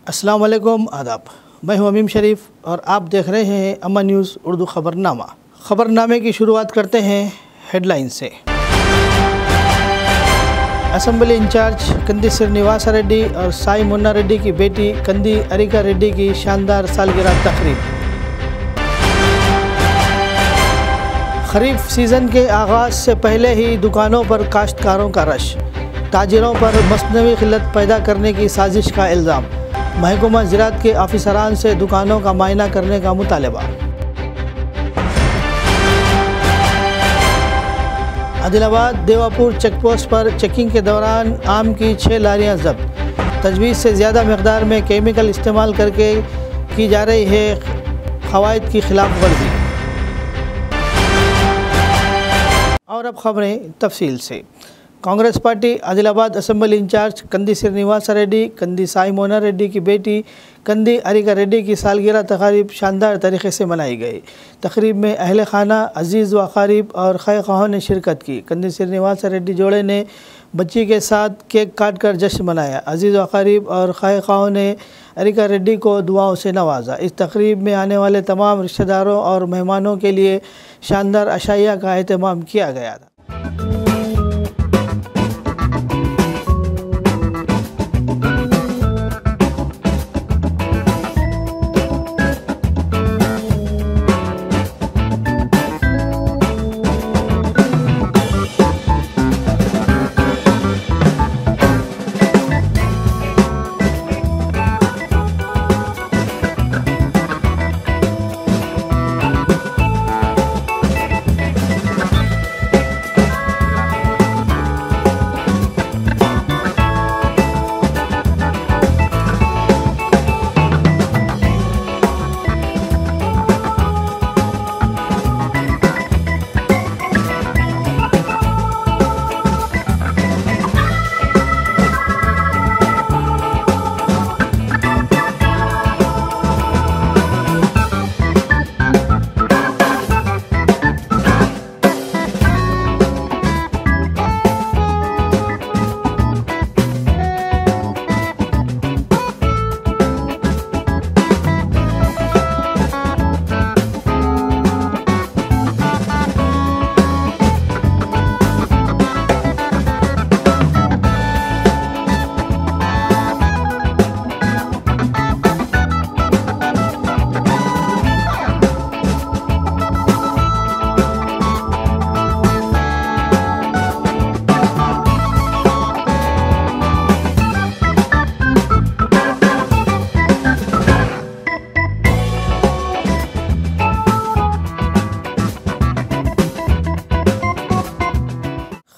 अस्सलाम वालेकुम, आदाब। मैं हूं अमीम शरीफ और आप देख रहे हैं अमन न्यूज़ उर्दू ख़बरनामा। ख़बरनामे की शुरुआत करते हैं हेडलाइन से। असेंबली इंचार्ज कंदी श्रीनिवास रेड्डी और साई मुन्ना रेड्डी की बेटी कंदी अरिका रेड्डी की शानदार सालगिरह तकरीब। खरीफ सीज़न के आगाज़ से पहले ही दुकानों पर काश्तकारों का रश, ताजिरों पर मसनवी क़िल्लत पैदा करने की साजिश का इल्ज़ाम। महकमा ज़राअत के ऑफिसरान से दुकानों का मायना करने का मुतालबा। आदिलाबाद देवापुर चेकपोस्ट पर चेकिंग के दौरान आम की 6 लारियां जब्त। तजवीज़ से ज़्यादा मकदार में केमिकल इस्तेमाल करके की जा रही है क़वाइद की खिलाफ वर्जी। और अब ख़बरें तफसील से। Congress party Adilabad assembly incharge Kandi Srinivas Reddy, कंदी साई मोना रेड्डी की बेटी कंदी अरिका रेड्डी की सालगिरह तकरीब शानदार तरीके से मनाई गई। तकरीब में अहल खाना, अजीज़ व अकारीब और खैखाओं ने शिरकत की। कंदी श्रीनिवास रेड्डी जोड़े ने बच्ची के साथ केक काट कर जश्न मनाया। अजीज़ व अकारीब और खैखाओं ने अरिका रेड्डी को दुआओं से नवाजा। इस तकरीब में आने वाले तमाम रिश्तेदारों और मेहमानों के लिए शानदार अशाइया का एहतमाम किया गया था।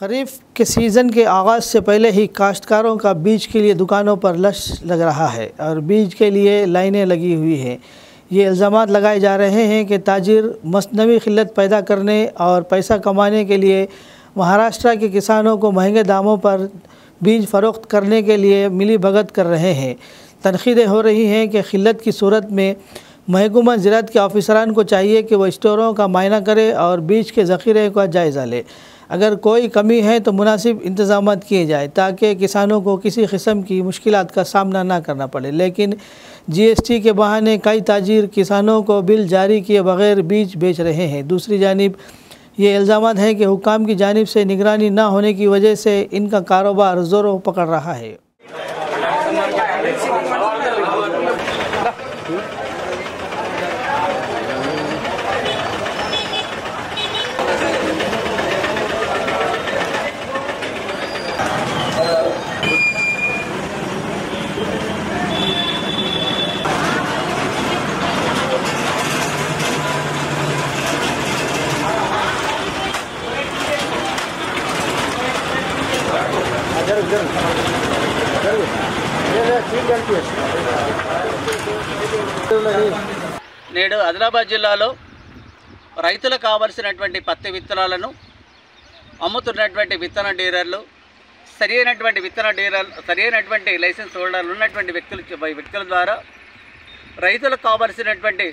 खरीफ के सीज़न के आगाज़ से पहले ही काश्तकारों का बीज के लिए दुकानों पर लश लग रहा है और बीज के लिए लाइनें लगी हुई हैं। ये इल्ज़ामात लगाए जा रहे हैं कि ताजिर मसनवी क़िल्लत पैदा करने और पैसा कमाने के लिए महाराष्ट्र के किसानों को महंगे दामों पर बीज फ़रोख्त करने के लिए मिली भगत कर रहे हैं। तनक़ीदें हो रही हैं कि क़िल्लत की सूरत में महकमा ज़राअत के ऑफिसरान को चाहिए कि वह स्टोरों का मायना करे और बीज के ज़ख़ीरे का जायज़ा ले। अगर कोई कमी है तो मुनासिब इंतज़ाम किए जाए ताकि किसानों को किसी किस्म की मुश्किलात का सामना ना करना पड़े। लेकिन GST के बहाने कई ताजिर किसानों को बिल जारी किए बगैर बीज बेच रहे हैं। दूसरी जानिब ये इल्ज़ामात हैं कि हुकाम की जानिब से निगरानी ना होने की वजह से इनका कारोबार ज़ोरों पकड़ रहा है। నేడు ఆదిలాబాద్ జిల్లాలో రైతులకు కావాల్సినటువంటి పత్తి విత్తనాలను అమ్ముతున్నటువంటి విత్తన డీలర్లు, సరైనటువంటి లైసెన్స్ హోల్డర్లు ఉన్నటువంటి వ్యక్తుల ద్వారా రైతులకు కావాల్సినటువంటి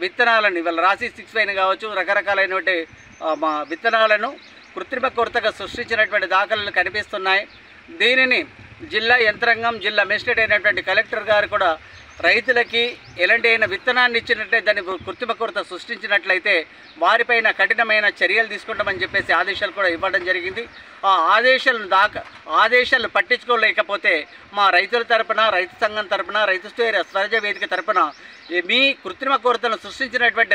విత్తనాలను ఇవాళ రాసి 6 కావచ్చు రకరకాలైనటువంటి విత్తనాలను కృత్రిమ కొరతగా సృష్టించినటువంటి దాఖలాలు కనిపిస్తున్నాయి। దీనిని జిల్లా యంత్రాంగం, జిల్లా మెజిస్ట్రేట్ అయినటువంటి కలెక్టర్ గారు కూడా రైతులకి ఎలాంటి అయినా విత్తనాన్ని ఇచ్చినట్లయితే దాన్ని కృత్రిమ కొరత సృష్టించినట్లయితే వారిపైన కఠినమైన చర్యలు తీసుకుంటామని చెప్పేసి ఆదేశాలు కూడా ఇవ్వడం జరిగింది. ఆ ఆదేశాలను పట్టించుకోలేకపోతే మా రైతుల తరపున, రైతు సంఘం తరపున, రైతు స్వరాజ్య వేదిక తరపున మీ కృత్రిమ కొరతను సృష్టించినటువంటి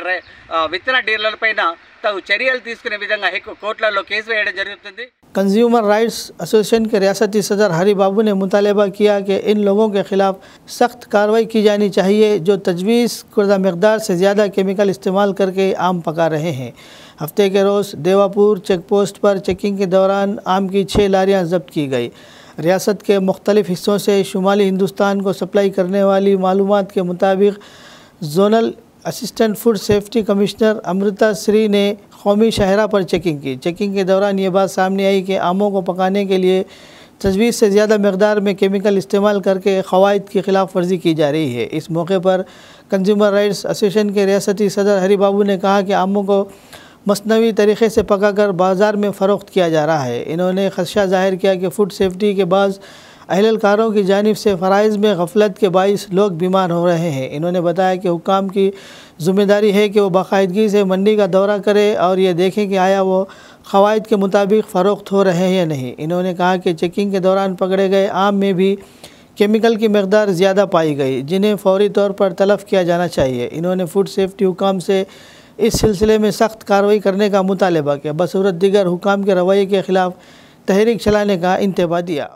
విత్తన డీలర్లపైన తగు చర్యలు తీసుకునే విధంగా కోర్టులలో కేసు వేయడం జరుగుతుంది. कंज्यूमर राइट्स एसोसिएशन के रियासती सदर हरी बाबू ने मुतालबा किया कि इन लोगों के खिलाफ सख्त कार्रवाई की जानी चाहिए जो तजवीज़ कुर्दा मकदार से ज़्यादा केमिकल इस्तेमाल करके आम पका रहे हैं। हफ्ते के रोज़ देवापुर चेक पोस्ट पर चेकिंग के दौरान आम की 6 लारियाँ जब्त की गई। रियासत के मुख्तलिफ़ हिस्सों से शुमाली हिंदुस्तान को सप्लाई करने वाली मालूमात के मुताबिक zonal assistant food safety commissioner Amrita Shri ने कौमी शहरा पर चेकिंग की। चेकिंग के दौरान ये बात सामने आई कि आमों को पकाने के लिए तजवीज़ से ज़्यादा मकदार में केमिकल इस्तेमाल करके क़वाइद की ख़िलाफ़ वर्जी की जा रही है। इस मौके पर कंज्यूमर राइट्स एसोसिएशन के रियासती सदर हरी बाबू ने कहा कि आमों को मसनवी तरीक़े से पकाकर बाज़ार में फ़रोख्त किया जा रहा है। इन्होंने ख़दशा ज़ाहिर किया कि फ़ूड सेफ्टी के बाज़ अहलकारों की जानिब से फ़राइज़ में गफलत के बाइस लोग बीमार हो रहे हैं। इन्होंने बताया कि हुकाम की ज़िम्मेदारी है कि वो बाकायदगी से मंडी का दौरा करे और ये देखें कि आया वो क़वाइद के मुताबिक फ़रोख्त हो रहे हैं या नहीं। इन्होंने कहा कि चेकिंग के दौरान पकड़े गए आम में भी केमिकल की मकदार ज़्यादा पाई गई जिन्हें फ़ौरी तौर पर तलब किया जाना चाहिए। इन्होंने फूड सेफ्टी हुकाम से इस सिलसिले में सख्त कार्रवाई करने का मुतालबा किया। बसूरत दीगर हुकाम के रवैये के ख़िलाफ़ तहरीक चलाने का इंतबा दिया।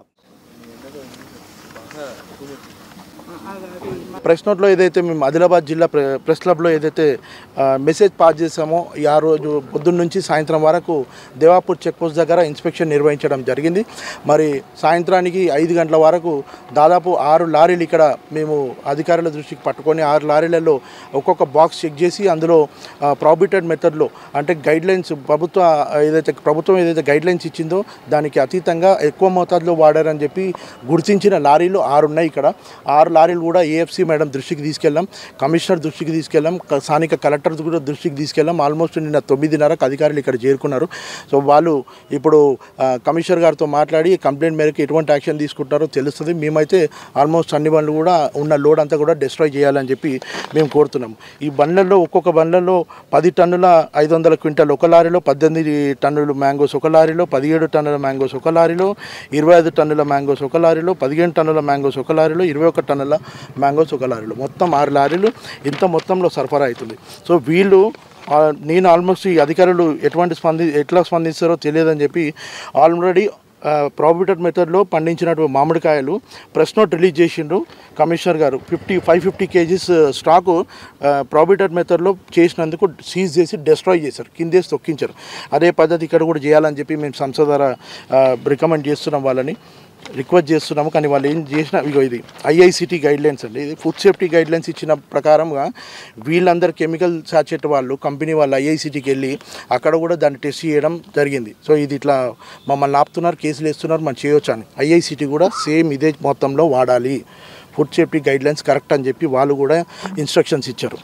ప్రెస్ నోట్లో ఏదైతే మేము ఆదిలాబాద్ జిల్లా ప్రెస్ క్లబ్లో ఏదైతే మెసేజ్ పాస్ చేసామో ఆ రోజు పొద్దున్న నుంచి సాయంత్రం వరకు దేవాపూర్ చెక్ పోస్ట్ దగ్గర ఇన్స్పెక్షన్ నిర్వహించడం జరిగింది. మరి సాయంత్రానికి 5 గంటల వరకు దాదాపు 6 లారీలు ఇక్కడ మేము అధికారుల దృష్టికి పట్టుకొని 6 లారీలలో ఒక్కొక్క బాక్స్ చెక్ చేసి అందులో ప్రాబిటెడ్ మెథడ్లో అంటే గైడ్లైన్స్ ప్రభుత్వం ఏదైతే గైడ్లైన్స్ ఇచ్చిందో దానికి అతీతంగా ఎక్కువ మోతాదులో వాడారని చెప్పి గుర్తించిన లారీలు 6 ఉన్నాయి. ఇక్కడ 6 లారీలు కూడా ఏఎఫ్సి మేడం దృష్టికి తీసుకెళ్ళాం, కమిషనర్ దృష్టికి తీసుకెళ్ళాం, స్థానిక కలెక్టర్ కూడా దృష్టికి తీసుకెళ్ళాం. ఆల్మోస్ట్ నిన్న 9:30కు అధికారులు ఇక్కడ చేరుకున్నారు. సో వాళ్ళు ఇప్పుడు కమిషనర్ గారితో మాట్లాడి కంప్లైంట్ మేరకు ఎటువంటి యాక్షన్ తీసుకుంటారో తెలుస్తుంది. మేమైతే ఆల్మోస్ట్ అన్ని బండ్లు కూడా ఉన్న లోడ్ అంతా కూడా డిస్ట్రాయ్ చేయాలని చెప్పి మేము కోరుతున్నాం. ఈ బండ్లలో ఒక్కొక్క బండ్లలో 10 టన్నుల 500 క్వింటాల్ ఒక లారీలో, 18 టన్నుల మ్యాంగోస్ ఒక లారీలో, 17 టన్నుల మ్యాంగోస్ ఒక లారీలో, 25 టన్నుల మ్యాంగోస్ ఒక లారీలో, 15 టన్నుల మ్యాంగోస్ ఒక లారీలో, 21 టన్నుల మ్యాంగోస్ ఒక లారీలో, మొత్తం 6 లారీలు ఇంత మొత్తంలో సరఫరా అవుతుంది. సో వీళ్ళు నేను ఆల్మోస్ట్ ఈ అధికారులు ఎట్లా స్పందిస్తారో తెలియదని చెప్పి ఆల్రెడీ ప్రాబిటెడ్ మెథడ్లో పండించినటువంటి మామిడికాయలు ప్రెస్ నోట్ రిలీజ్ చేసిండ్రు కమిషనర్ గారు. 550 కేజీస్ స్టాకు ప్రాబిటెడ్ మెథడ్లో చేసినందుకు సీజ్ చేసి డిస్ట్రాయ్ చేశారు, కిందేసి తొక్కించారు. అదే పద్ధతి ఇక్కడ కూడా చేయాలని చెప్పి మేము సంస్థ ద్వారా రికమెండ్ చేస్తున్నాం, వాళ్ళని రిక్వెస్ట్ చేస్తున్నాము. కానీ వాళ్ళు ఏం చేసిన ఇది ఐఐసిటీ గైడ్లైన్స్ అండి, ఇది ఫుడ్ సేఫ్టీ గైడ్లైన్స్ ఇచ్చిన ప్రకారంగా వీళ్ళందరూ కెమికల్ సాచెట్ వాళ్ళు కంపెనీ వాళ్ళు ఐఐసిటీకి వెళ్ళి అక్కడ కూడా దాన్ని టెస్ట్ చేయడం జరిగింది. సో ఇది ఇట్లా మమ్మల్ని ఆపుతున్నారు, కేసులు వేస్తున్నారు, మనం చేయొచ్చు అని. ఐఐసిటీ కూడా సేమ్ ఇదే మొత్తంలో వాడాలి, ఫుడ్ సేఫ్టీ గైడ్లైన్స్ కరెక్ట్ అని చెప్పి వాళ్ళు కూడా ఇన్స్ట్రక్షన్స్ ఇచ్చారు.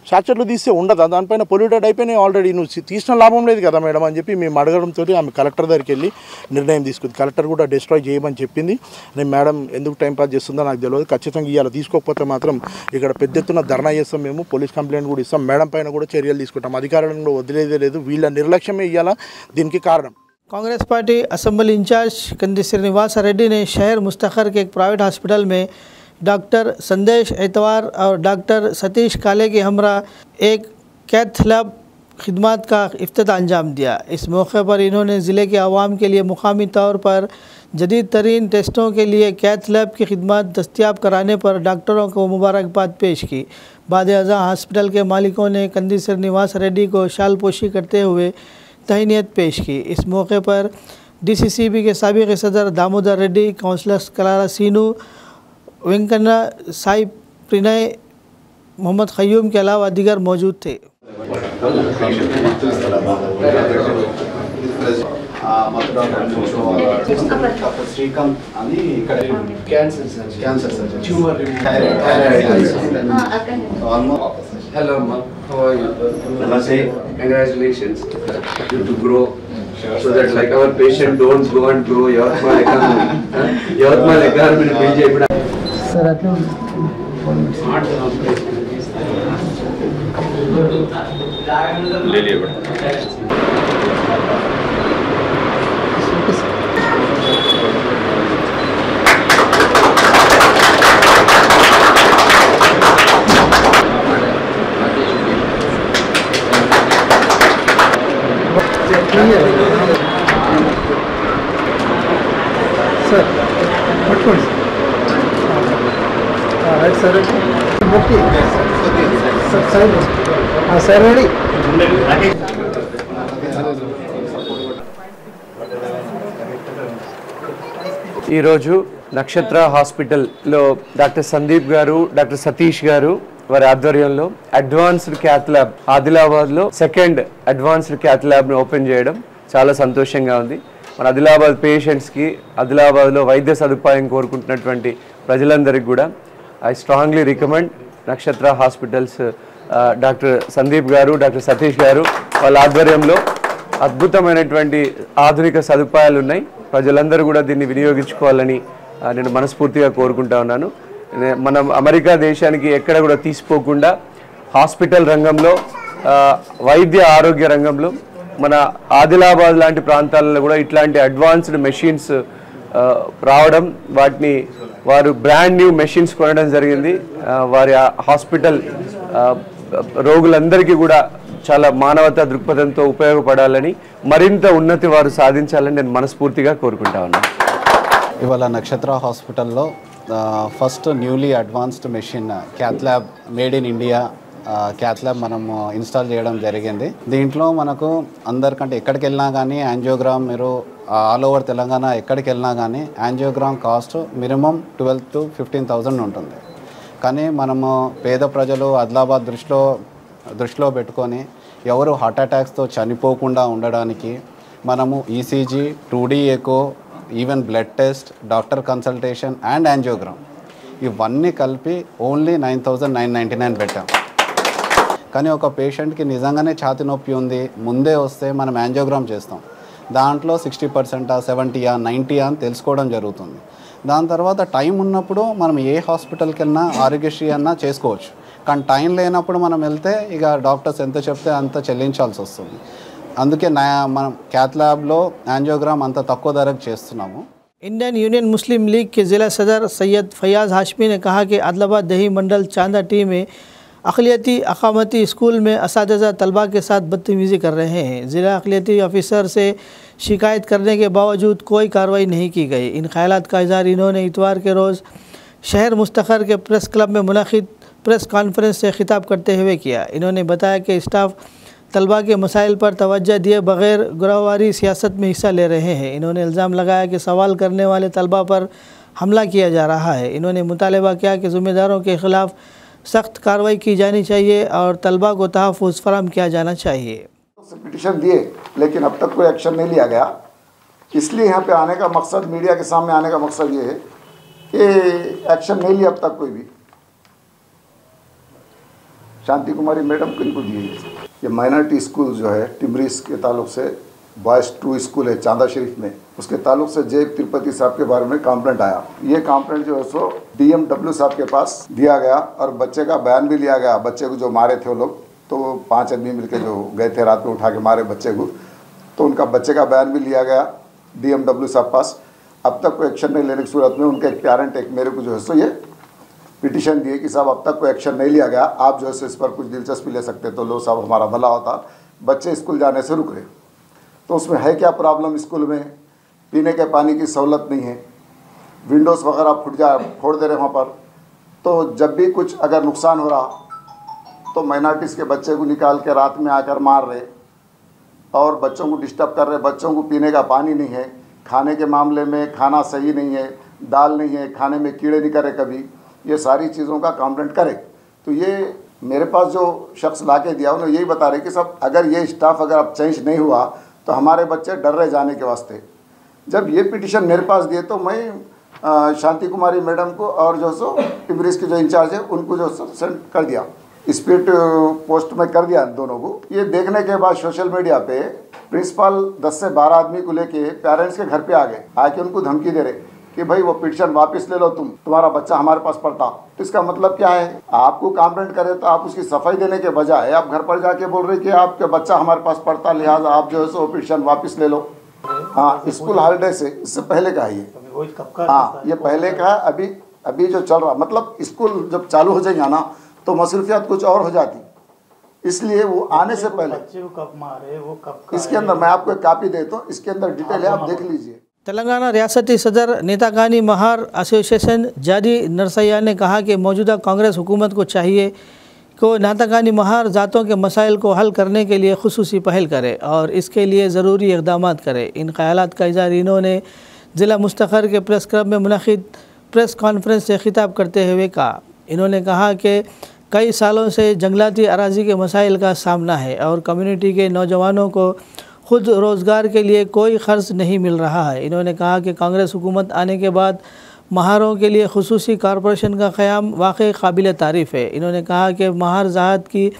సాచెట్లు తీస్తే ఉండదా, దానిపైన పొల్యూటెడ్ అయిపోయినాయి ఆల్రెడీ, నువ్వు తీసిన లాభం లేదు కదా మేడం అని చెప్పి మేము అడగడంతో ఆమె కలెక్టర్ దగ్గరికి వెళ్ళి నిర్ణయం తీసుకుంది. కలెక్టర్ కూడా డిస్ట్రాయ్ చేయమని చెప్పింది. నేను మేడం ఎందుకు టైం పాస్ చేస్తుందో నాకు తెలియదు, ఖచ్చితంగా ఇవాళ తీసుకోకపోతే మాత్రం ఇక్కడ పెద్ద ఎత్తున ధర్నా చేస్తాం, మేము పోలీస్ కంప్లైంట్ కూడా ఇస్తాం, మేడం పైన కూడా చర్యలు తీసుకుంటాం. అధికారులను కూడా వదిలేదే లేదు, వీళ్ళ నిర్లక్ష్యమే ఇవాళ దీనికి కారణం. Congress party assembly in charge Kandi Srinivas Reddy ने शहर मुस्तखर के एक प्राइवेट हॉस्पिटल में डॉक्टर संदेश एतवार और डॉक्टर सतीश काले के हमरा एक कैथ लैब खिदमत का इफ्तिताह अंजाम दिया। इस मौके पर इन्होंने ज़िले के आवाम के लिए मुकामी तौर पर जदीद तरीन टेस्टों के लिए कैथ लैब की खिदमत दस्तियाब कराने पर डॉक्टरों को मुबारकबाद पेश की। बाद-ए-अज़ा हॉस्पिटल के मालिकों ने कंदी श्रीनिवास रेड्डी को शाल पोशी करते हुए तहनीत पेश की। इस मौके पर DCCB के साबिक़ सदर दामोदर रेड्डी, काउंसलर्स कलारा सीनू, वेंकन्ना साई प्रिनय, मोहम्मद खयूम के अलावा दीगर मौजूद थे। Hello, Ma. How are you? Namaste. Congratulations. You to grow. Sure, so that like our patient don't go and grow your economy. Your economy will be. Sir, ले लिए बेटा। सर पట్టుకోండి right sir okay sir sir ready ఈరోజు నక్షత్ర హాస్పిటల్లో doctor Sandeep గారు, doctor Satish గారు వారి ఆధ్వర్యంలో అడ్వాన్స్డ్ క్యాత్ ల్యాబ్ ఆదిలాబాద్లో సెకండ్ అడ్వాన్స్డ్ క్యాత్ ల్యాబ్ను ఓపెన్ చేయడం చాలా సంతోషంగా ఉంది. మన ఆదిలాబాద్ పేషెంట్స్కి, ఆదిలాబాద్లో వైద్య సదుపాయం కోరుకుంటున్నటువంటి ప్రజలందరికీ కూడా ఐ స్ట్రాంగ్లీ రికమెండ్ నక్షత్ర హాస్పిటల్స్. డాక్టర్ సందీప్ గారు, డాక్టర్ సతీష్ గారు వాళ్ళ ఆధ్వర్యంలో అద్భుతమైనటువంటి ఆధునిక సదుపాయాలు ఉన్నాయి. ప్రజలందరూ కూడా దీన్ని వినియోగించుకోవాలని నేను మనస్ఫూర్తిగా కోరుకుంటా ఉన్నాను. మనం అమెరికా దేశానికి ఎక్కడ కూడా తీసిపోకుండా హాస్పిటల్ రంగంలో, వైద్య ఆరోగ్య రంగంలో మన ఆదిలాబాద్ లాంటి ప్రాంతాలలో కూడా ఇట్లాంటి అడ్వాన్స్డ్ మెషిన్స్ రావడం, వాటిని వారు బ్రాండ్ న్యూ మెషిన్స్ కొనడం జరిగింది. వారి హాస్పిటల్ రోగులందరికీ కూడా చాలా మానవతా దృక్పథంతో ఉపయోగపడాలని, మరింత ఉన్నతి వారు సాధించాలని నేను మనస్ఫూర్తిగా కోరుకుంటా ఉన్నాను. ఇవాళ నక్షత్ర హాస్పిటల్లో first newly advanced machine cath lab made in India cath lab మనము ఇన్స్టాల్ చేయడం జరిగింది. దీంట్లో మనకు అందరికంటే ఎక్కడికి వెళ్ళినా కానీ యాంజియోగ్రామ్, మీరు ఆల్ ఓవర్ తెలంగాణ ఎక్కడికి వెళ్ళినా కానీ యాంజియోగ్రామ్ కాస్ట్ మినిమం 12,000 to 15,000 ఉంటుంది. కానీ మనము పేద ప్రజలు ఆదిలాబాద్ దృష్టిలో పెట్టుకొని ఎవరు హార్ట్ అటాక్స్తో చనిపోకుండా ఉండడానికి మనము ECG, 2D echo, even blood test, doctor consultation and angiogram ఇవన్నీ కలిపి ఓన్లీ 9,999 పెట్టాం. కానీ ఒక పేషెంట్కి నిజంగానే ఛాతీ నొప్పి ఉంది, ముందే వస్తే మనం యాంజియోగ్రామ్ చేస్తాం. దాంట్లో 60%, 70, 90 అని తెలుసుకోవడం జరుగుతుంది. దాని తర్వాత టైం ఉన్నప్పుడు మనం ఏ హాస్పిటల్కి వెళ్ళినా ఆరోగ్యశ్రీ అన్నా చేసుకోవచ్చు. కానీ టైం లేనప్పుడు మనం వెళ్తే ఇక డాక్టర్స్ ఎంత చెప్తే అంత చెల్లించాల్సి వస్తుంది. అందుకే మనం క్యాత్ ల్యాబ్లో యాంజియోగ్రామ్ అంత తక్కువ ధరకు చేస్తున్నాము. इंडियन यूनियन मुस्लिम लीग के ज़िला सदर सैयद फयाज़ हाशमी ने कहा कि आदिलाबाद दही मंडल चांदा टी में अक़लियती अक़ामती स्कूल में असातिज़ा तलबा के साथ बदतमीज़ी कर रहे हैं। ज़िला अक़लियती ऑफिसर से शिकायत करने के बावजूद कोई कार्रवाई नहीं की गई। इन ख्यालात का इज़हार इन्होंने इतवार के रोज़ शहर मुस्तखर के प्रेस क्लब में मुनक़िद प्रेस कॉन्फ्रेंस से खिताब करते हुए किया। इन्होंने बताया कि स्टाफ तलबा के मसाइल पर तवज्जो दिए बग़ैर गुरावारी सियासत में हिस्सा ले रहे हैं। इन्होंने इल्ज़ाम लगाया कि सवाल करने वाले तलबा पर हमला किया जा रहा है। इन्होंने मुतालबा किया कि ज़िम्मेदारों के ख़िलाफ़ सख्त कार्रवाई की जानी चाहिए और तलबा को तहफ़्फ़ुज़ फराहम किया जाना चाहिए। पिटीशन दिए लेकिन अब तक कोई एक्शन नहीं लिया गया। इसलिए यहाँ पे आने का मकसद, मीडिया के सामने आने का मकसद ये है कि एक्शन नहीं लिया अब तक कोई भी। शांति कुमारी मैडम किनको दी है? ये माइनॉरिटी स्कूल जो है टिमरीस के ताल्लुक से बॉयज़ 2 स्कूल है चांदा शरीफ में, उसके ताल्लुक से जय तिरुपति साहब के बारे में कंप्लेंट आया। ये कंप्लेंट जो है सो DMW साहब के पास दिया गया और बच्चे का बयान भी लिया गया। बच्चे को जो मारे थे वो लोग, तो 5 आदमी मिलकर जो गए थे रात में उठा के मारे बच्चे को, तो उनका बच्चे का बयान भी लिया गया DMW साहब पास। अब तक कोई एक्शन नहीं लेने की सूरत में उनके एक पेरेंट एक मेरे को जो है सो ये पिटीशन दिए कि साहब अब तक कोई एक्शन नहीं लिया गया, आप जो है इस पर कुछ दिलचस्पी ले सकते तो लो साहब, हमारा भला होता। बच्चे स्कूल जाने से रुक रहे, तो उसमें है क्या प्रॉब्लम? स्कूल में पीने के पानी की सहूलत नहीं है, विंडोज़ वगैरह फोड़ दे रहे वहाँ पर। तो जब भी कुछ अगर नुकसान हो रहा तो माइनॉरिटीज़ के बच्चे को निकाल के रात में आकर मार रहे और बच्चों को डिस्टर्ब कर रहे। बच्चों को पीने का पानी नहीं है, खाने के मामले में खाना सही नहीं है, दाल नहीं है, खाने में कीड़े नहीं करे कभी, ये सारी चीज़ों का कंप्लेंट करे। तो ये मेरे पास जो शख्स ला के दिया उन्होंने यही बता रहे कि सब अगर ये स्टाफ अगर अब चेंज नहीं हुआ तो हमारे बच्चे डर रहे जाने के वास्ते। जब ये पिटीशन मेरे पास दिए तो मैं शांति कुमारी मैडम को और जो सो टिमरीस के जो इंचार्ज है उनको जो सो सेंड कर दिया, स्पीड पोस्ट में कर दिया दोनों को। ये देखने के बाद सोशल मीडिया पे प्रिंसिपल 10 से 12 आदमी को लेके पेरेंट्स के घर पे आ गए, आके उनको धमकी दे रहे कि कि भाई वो पिटीशन वापस ले लो, तुम्हारा बच्चा हमारे पास पढ़ता। तो इसका मतलब क्या है, आपको कंप्लेंट करे तो आप उसकी सफाई देने के बजाय आप घर पर जाके बोल रहे कि आपके बच्चा हमारे पास पढ़ता, लिहाजा आप जो है सो पिटीशन वापस ले लो। हाँ, स्कूल हॉलीडे से इससे पहले का है ये। हाँ, ये पहले का है। अभी जो चल रहा, मतलब स्कूल जब चालू हो जाएगा ना तो मसरूफियात कुछ और हो जाती, इसलिए वो आने से पहले बच्चे को कब मारे, वो कब इसके अंदर मैं आपको एक कॉपी देता हूँ, इसके अंदर डिटेल है, आप देख लीजिए। तेलंगाना रियासती सदर नेताकानी महार एसोसिएशन जादी नरसैया ने कहा कि मौजूदा कांग्रेस हुकूमत को चाहिए को नाताकानी महार ज़ातों के मसाइल को हल करने के लिए खुसूसी पहल करे और इसके लिए ज़रूरी इक़दाम करे। इन ख़यालात का इज़हार इन्होंने ज़िला मुस्तखर के प्रेस क्लब में मुनक़िद प्रेस कॉन्फ्रेंस से ख़िताब करते हुए कहा। इन्होंने कहा कि कई सालों से जंगलाती अराज़ी के मसाइल का सामना है और कम्युनिटी के नौजवानों को खुद रोज़गार के लिए कोई ख़र्च नहीं मिल रहा है। इन्होंने कहा कि कांग्रेस हुकूमत आने के बाद महारों के लिए खुसूसी कॉरपोरेशन का क़याम वाक़ई काबिल तारीफ़ है। इन्होंने कहा कि महार ज़ात की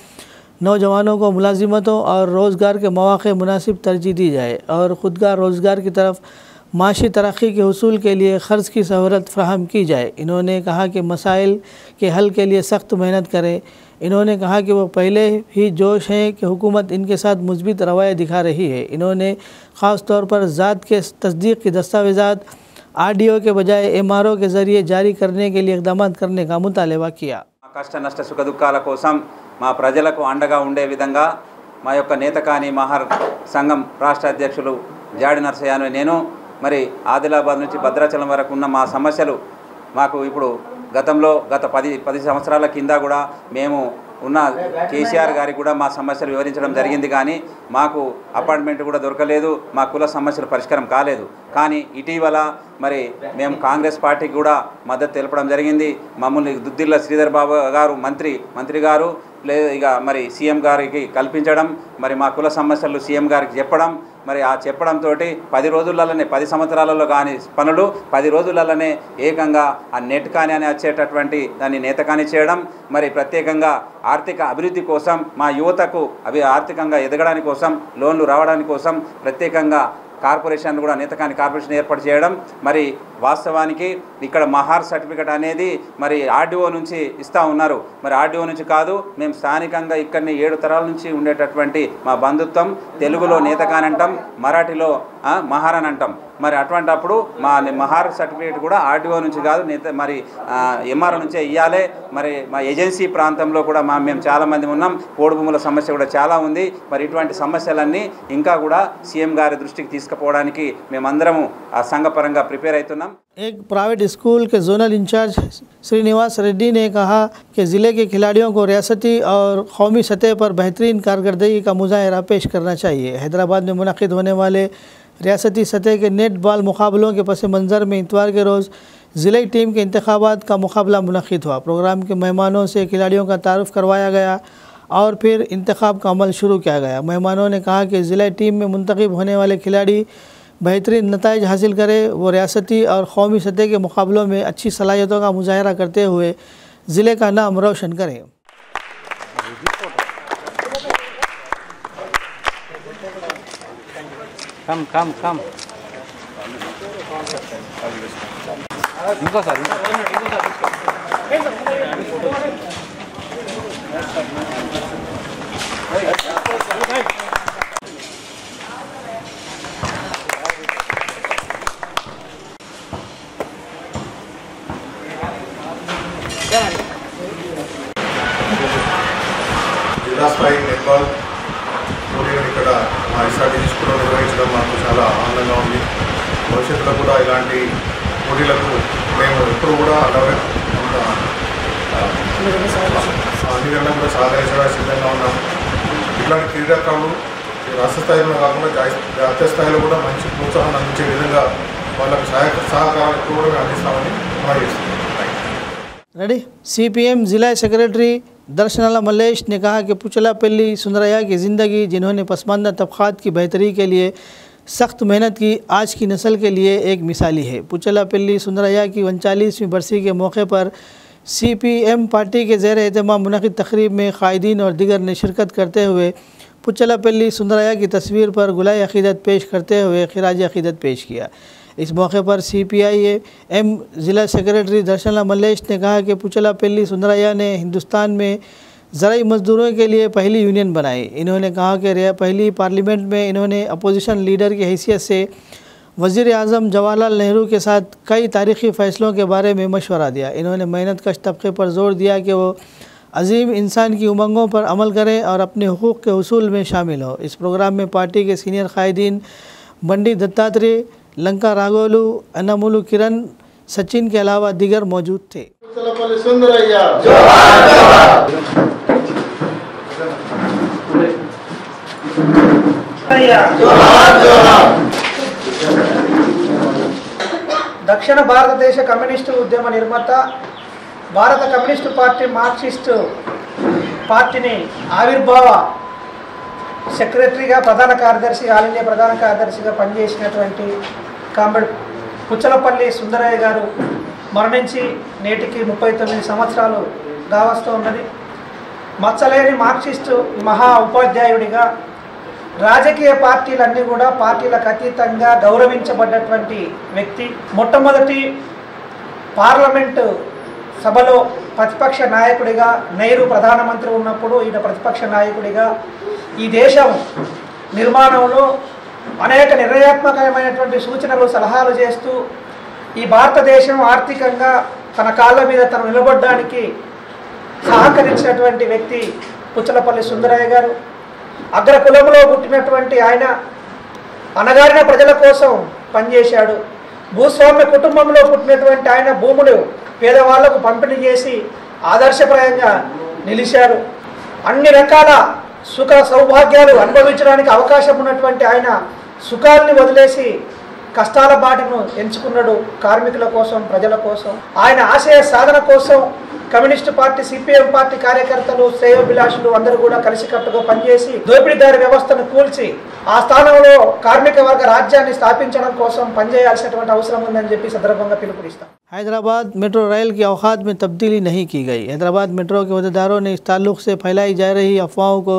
नौजवानों को मुलाजिमतों और रोज़गार के मौक़े मुनासिब तरजीह दी जाए और ख़ुदगार रोज़गार की तरफ माशी तरक्की के हुसूल के लिए ख़र्च की सहूलत फ़राहम की जाए। इन्होंने कहा कि मसाइल के हल के लिए सख्त मेहनत करें। इन्होंने कहा कि वो पहले ही जोश हैं कि हुकूमत इनके साथ मुस्बित रवैया दिखा रही है। इन्होंने ख़ास तौर पर ज़ात के तस्दीक की दस्तावेज़ात RDO के बजाय MRO के ज़रिए जारी करने के लिए इक़दाम करने का मुतालबा किया। కష్ట నష్ట సుఖ దుఃఖాల కోసం మా ప్రజలకు అండగా ఉండే విధంగా మా యొక్క నేతకాని మహార్ సంఘం రాష్ట్ర అధ్యక్షులు జాడి నరసయ్య నేను మరి ఆదిలాబాద్ నుంచి భద్రాచలం వరకు ఉన్న మా సమస్యలు మాకు ఇప్పుడు గతంలో గత 10 సంవత్సరాల కింద కూడా మేము ఉన్న కేసీఆర్ గారికి కూడా మా సమస్యలు వివరించడం జరిగింది, కానీ మాకు అపాయింట్మెంట్ కూడా దొరకలేదు, మా కుల సమస్యలు పరిష్కారం కాలేదు. కానీ ఇటీవల మరి మేము కాంగ్రెస్ పార్టీకి కూడా మద్దతు తెలపడం జరిగింది. మమ్మల్ని దుద్దిల్ల శ్రీధర్ బాబు గారు మంత్రి గారు ఇక మరి సీఎం గారికి కల్పించడం, మరి మా కుల సమస్యలు సీఎం గారికి చెప్పడం, మరి ఆ చెప్పడంతో 10 రోజులలోనే 10 సంవత్సరాలలో కానీ పనులు 10 రోజులలోనే ఏకంగా ఆ నెట్ కానీ అని వచ్చేటటువంటి దాన్ని నేత కానీ చేయడం, మరి ప్రత్యేకంగా ఆర్థిక అభివృద్ధి కోసం మా యువతకు ఆర్థికంగా ఎదగడానికి కోసం లోన్లు రావడానికి కోసం ప్రత్యేకంగా కార్పొరేషన్ కూడా నేతకాని కార్పొరేషన్ ఏర్పాటు చేయడం. మరి వాస్తవానికి ఇక్కడ మహార్ సర్టిఫికెట్ అనేది మరి RDO నుంచి ఇస్తూ ఉన్నారు. మరి RDO నుంచి కాదు, మేము స్థానికంగా ఇక్కడనే 7 తరాల నుంచి ఉండేటటువంటి మా బంధుత్వం తెలుగులో నేతకాని అంటాం, మరాఠీలో మహార్ అని అంటాం. మరి అటువంటప్పుడు మా మహార్ సర్టిఫికేట్ కూడా RDO నుంచి కాదు మరి MRO నుంచే ఇవ్వాలి. మరి మా ఏజెన్సీ ప్రాంతంలో కూడా మేము చాలామంది ఉన్నాం, పోడు భూముల సమస్య కూడా చాలా ఉంది. మరి ఇటువంటి సమస్యలన్నీ ఇంకా కూడా సీఎం గారి దృష్టికి తీసుకుపోవడానికి మేమందరము సంఘపరంగా ప్రిపేర్ అవుతున్నాం. एक प्राइवेट स्कूल के जोनल इंचार्ज श्रीनिवास रेड्डी ने कहा कि ज़िले के खिलाड़ियों को रियासती और कौमी सतह पर बेहतरीन कारकर्दगी का मुजाहरा पेश करना चाहिए। हैदराबाद में मुनक़िद होने वाले रियासती सतह के नेट बॉल मुकाबलों के पस मंज़र में इतवार के रोज़ ज़िले टीम के इंतखाबात का मुकाबला मुनक़िद हुआ। प्रोग्राम के मेहमानों से खिलाड़ियों का तारुफ़ करवाया गया और फिर इंतखाब का अमल शुरू किया गया। मेहमानों ने कहा कि ज़िला टीम में मुंतखब होने वाले खिलाड़ी बेहतरीन नताइज हासिल करे, वो रियासती और कौमी सतह के मुकाबलों में अच्छी सलाहियतों का मुजाहरा करते हुए ज़िले का नाम रोशन करें। कम జిల్లా స్థాయి నెట్బాల్ పోటీలను ఇక్కడ మా ఎస్ఆర్టీసీ స్కూల్లో నిర్వహించడం మాకు చాలా ఆనందంగా ఉంది. భవిష్యత్తులో కూడా ఇలాంటి పోటీలకు మేము ఎప్పుడు కూడా అన్ని విధంగా కూడా సహకరించడానికి సిద్ధంగా ఉన్నాం. ఇట్లాంటి క్రీడాకారులు రాష్ట్ర స్థాయిలో కాకుండా జాతీయ స్థాయిలో కూడా మంచి ప్రోత్సాహం అందించే విధంగా వాళ్ళకు సహకారాలు ఎప్పుడు కూడా మేము అందిస్తామని మనం చేస్తున్నాం. CPM ज़िला सेक्रेटरी दर्शनाला मल्लेश ने कहा कि पुचलापल्ली सुंदरैया की ज़िंदगी, जिन्होंने पसमानदा तबक़ात की बेहतरी के लिए सख्त मेहनत की, आज की नस्ल के लिए एक मिसाली है। पुचलापल्ली सुंदरैया की 39वीं बरसी के मौके पर CPM पार्टी के ज़ेर एहतमाम मुनक़िद तक़रीब में क़ायदीन और दिगर ने शिरकत करते हुए पुचलापल्ली सुंदरैया की तस्वीर पर गुलाए अक़ीदत पेश करते हुए ख़िराज अक़ीदत पेश किया। इस मौके पर CPI-M ज़िला सेक्रेटरी दर्शनला मल्लेश ने कहा कि पुचलापल्ली सुंदरैया ने हिंदुस्तान में ज़राई मजदूरों के लिए पहली यूनियन बनाई। इन्होंने कहा कि पहली पार्लियामेंट में इन्होंने अपोजिशन लीडर की हैसियत से वज़ीर आज़म जवाहरलाल नेहरू के साथ कई तारीख़ी फ़ैसलों के बारे में मशवरा दिया। इन्होंने मेहनत कश तबके पर जोर दिया कि वो अजीम इंसान की उमंगों पर अमल करें और अपने हुकूक़ के उसूल में शामिल हो। इस प्रोग्राम में पार्टी के सीनियर कायदीन बंडी दत्तात्रेय, लंका राघोलू, अन्नामुलू किरण, सचिन के अलावा दीगर मौजूद थे। దక్షిణ భారతదేశ కమ్యూనిస్టు ఉద్యమ నిర్మాత, భారత కమ్యూనిస్టు పార్టీ మార్క్సిస్టు పార్టీని ఆవిర్భావ సెక్రటరీగా, ప్రధాన కార్యదర్శి, ఆల్ ఇండియా ప్రధాన కార్యదర్శిగా పనిచేసినటువంటి కామ్రేడ్ పుచ్చలపల్లి సుందరయ్య గారు మరణించి నేటికి 39 సంవత్సరాలు కావస్తూ ఉన్నది. మచ్చలేని మార్క్సిస్టు మహా ఉపాధ్యాయుడిగా రాజకీయ పార్టీలన్నీ కూడా పార్టీలకు అతీతంగా గౌరవించబడ్డటువంటి వ్యక్తి. మొట్టమొదటి పార్లమెంటు సభలో ప్రతిపక్ష నాయకుడిగా, నెహ్రూ ప్రధానమంత్రి ఉన్నప్పుడు ఈయన ప్రతిపక్ష నాయకుడిగా ఈ దేశం నిర్మాణంలో అనేక నిర్ణయాత్మకమైనటువంటి సూచనలు, సలహాలు చేస్తూ ఈ భారతదేశం ఆర్థికంగా తన కాళ్ళ మీద తను నిలబడడానికి సహకరించినటువంటి వ్యక్తి పుచ్చలపల్లి సుందరయ్య గారు. అగ్రకులంలో పుట్టినటువంటి ఆయన అణగారిన ప్రజల కోసం పనిచేశాడు. భూస్వామ్య కుటుంబంలో పుట్టినటువంటి ఆయన భూములు పేదవాళ్లకు పంపిణీ చేసి ఆదర్శప్రాయంగా నిలిచారు. అన్ని రకాల సుఖ సౌభాగ్యాలు అనుభవించడానికి అవకాశం ఉన్నటువంటి ఆయన సుఖాల్ని వదిలేసి కష్టాల బాటను ఎంచుకున్నాడు. కార్మికుల కోసం, ప్రజల కోసం, ఆయన ఆశయ సాధన కోసం కమ్యూనిస్టు పార్టీ, CPM పార్టీ కార్యకర్తలు, శ్రేయోభిలాషులు అందరూ కూడా కలిసికట్టుగా పనిచేసి దోపిడీదారి వ్యవస్థను కూల్చి ఆ స్థానంలో కార్మిక వర్గ రాజ్యాన్ని స్థాపించడం కోసం పనిచేయాల్సినటువంటి అవసరం ఉందని చెప్పి సందర్భంగా పిలుపునిస్తాం. हैदराबाद मेट्रो रेल की औकात में तब्दीली नहीं की गई। हैदराबाद मेट्रो के अहदेदारों ने इस ताल्लुक़ से फैलाई जा रही अफवाहों को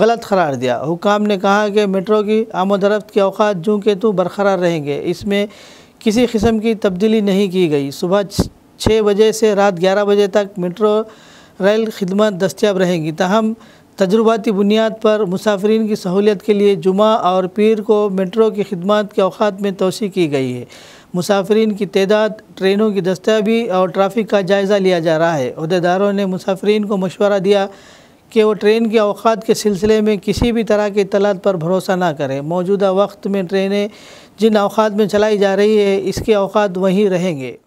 गलत करार दिया। हुकाम ने कहा कि मेट्रो की आमदरफ्त की औकात जूं के तूं बरकरार रहेंगे, इसमें किसी किस्म की तब्दीली नहीं की गई। सुबह 6 बजे से रात 11 बजे तक मेट्रो रेल खिदमत दस्तियाब रहेंगी। ताहम तजुर्बाती बुनियाद पर मुसाफिरीन की सहूलियत के लिए जुमा और पीर को मेट्रो की खिदमत के औकात में तोसी की गई है। मुसाफिरीन की तादाद, ट्रेनों की दस्तियाबी और ट्रैफिक का जायज़ा लिया जा रहा है। अहदेदारों ने मुसाफिरीन को मशवरा दिया कि वो ट्रेन के औकात के सिलसिले में किसी भी तरह की इत्तलात पर भरोसा ना करें। मौजूदा वक्त में ट्रेनें जिन औकात में चलाई जा रही है, इसके औकात वहीं रहेंगे।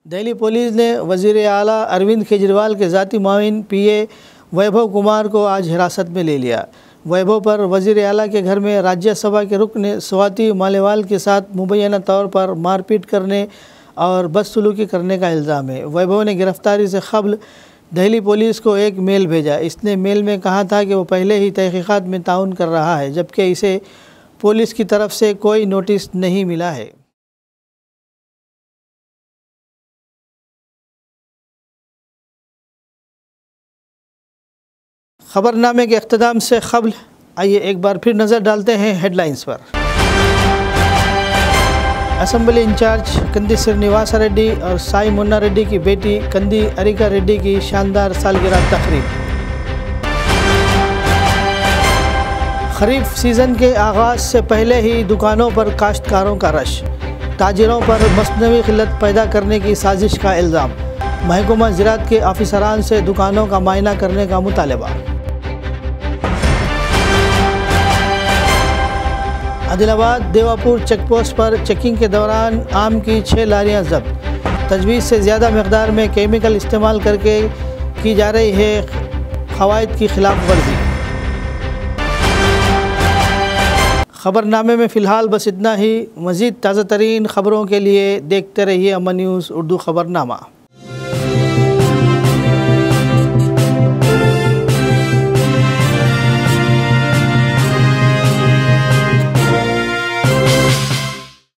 दिल्ली पुलिस ने वज़ीर आला अरविंद केजरीवाल के ज़ाती मुआविन PA वैभव कुमार को आज हिरासत में ले लिया। वैभव पर वज़ीर आला के घर में राज्यसभा के रुकन स्वाति मालेवाल के साथ मुबैना तौर पर मारपीट करने और बदसलूकी करने का इल्ज़ाम है। वैभव ने गिरफ्तारी से क़ब्ल दिल्ली पुलिस को एक मेल भेजा। इसने मेल में कहा था कि वो पहले ही तहक़ीक़ात में ताउन कर रहा है, जबकि इसे पुलिस की तरफ से कोई नोटिस नहीं मिला है। खबरनामे के इख्तिताम से क़ब्ल आइए एक बार फिर नज़र डालते हैं हेडलाइंस पर। असेंबली इंचार्ज कंदी श्रीनिवास रेड्डी और साई मुन्ना रेड्डी की बेटी कंदी अरिका रेड्डी की शानदार सालगिरह तकरीब। खरीफ सीज़न के आगाज़ से पहले ही दुकानों पर काश्तकारों का रश, ताजिरों पर मसनवी क़िल्लत पैदा करने की साजिश का इल्ज़ाम। महकमा ज़राअत के ऑफिसरान से दुकानों का मायना करने का मुतालबा। आदिलाबाद देवापुर चेकपोस्ट पर चेकिंग के दौरान आम की 6 लारियां जब्त। तजवीज़ से ज़्यादा मकदार में केमिकल इस्तेमाल करके की जा रही है क़वाइद की खिलाफ वर्जी। ख़बरनामे में फ़िलहाल बस इतना ही। मज़ीद ताज़ा तरीन ख़बरों के लिए देखते रहिए अमन न्यूज़ उर्दू ख़बरनामा।